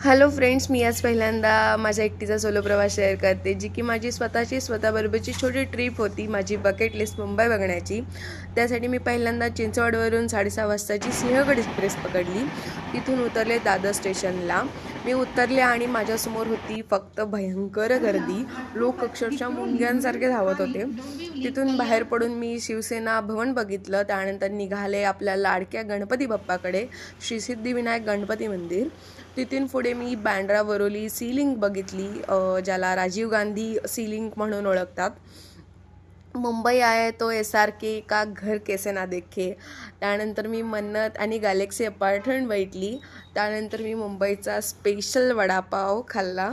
Hello friends, मी आज पहिल्यांदा माझ्या एकटीचा सोलो प्रवास शेअर करते, जी की माझी स्वतःबरोबरची छोटी ट्रिप होती. माझी बकेट लिस्ट मुंबई बघण्याची. त्यासाठी मी पहिल्यांदा चिंचवडवरून 6:30 वाजताची सिंहगड एक्सप्रेस पकडली. तिथून उतरले दादर स्टेशनला. मी उतरले आणि माझ्यासमोर होती फक्त भयंकर गर्दी. लोक अक्षरशः मुंग्यांसारखे धावत होते. तिथून बाहेर पडून मी शिवसेना भवन बघितलं. त्यानंतर निघाले आपल्या लाडक्या गणपती बाप्पाकडे, श्री सिद्धिविनायक गणपती मंदिर. तिथून पुढे मी बँड्रा वरोली सीलिंग बघितली, ज्याला राजीव गांधी सीलिंग म्हणून ओळखतात. मुंबई आहे तो SRK का घर कैसे ना देखे. त्यानंतर मी मन्नत आणि गॅलेक्सी अपार्टमेंट बैठली. त्यानंतर मी मुंबईचा स्पेशल वडापाव खाल्ला.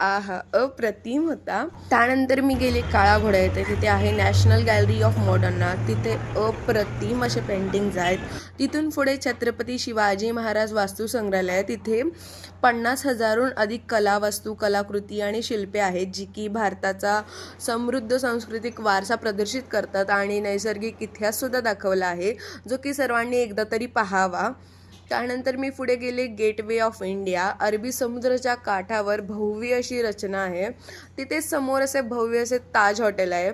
आहा, अप्रतिम होता. त्यानंतर मी गेले काळा घोडा येते. तिथे आहे national gallery of modern art. तिथे अप्रतिम असे पेंटिंग्ज आहेत. तिथून पुढे छत्रपती शिवाजी महाराज वास्तुसंग्रहालय आहे. तिथे 50,000हून अधिक कलावस्तू, कलाकृती आणि शिल्पे आहेत, जी की भारताचा समृद्ध सांस्कृतिक वारसा प्रदर्शित करतात आणि नैसर्गिक इतिहाससुद्धा दाखवला आहे, जो की सर्वांनी एकदा तरी पाहावा. त्यानंतर मी पुढे गेले गेटवे ऑफ इंडिया. अरबी समुद्राच्या काठावर भव्य अशी रचना आहे. तिथे समोर असे भव्य असे ताज हॉटेल आहे.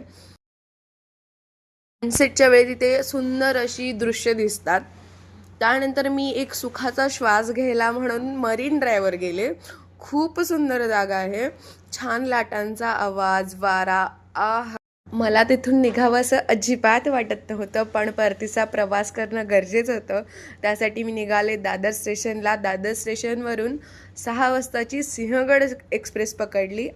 सनसेटच्या वेळी तिथे सुंदर अशी दृश्य दिसतात. त्यानंतर मी एक सुखाचा श्वास घ्यायला म्हणून मरीन ड्राईव्हवर गेले. खूप सुंदर जागा आहे. छान लाटांचा आवाज, वारा. मला तिथून निघावं असं अजिबात वाटत नव्हतं, पण परतीचा प्रवास करणं गरजेचं होतं. त्यासाठी मी निघाले दादर स्टेशनला. दादर स्टेशनवरून 6 वाजताची सिंहगड एक्सप्रेस पकडली.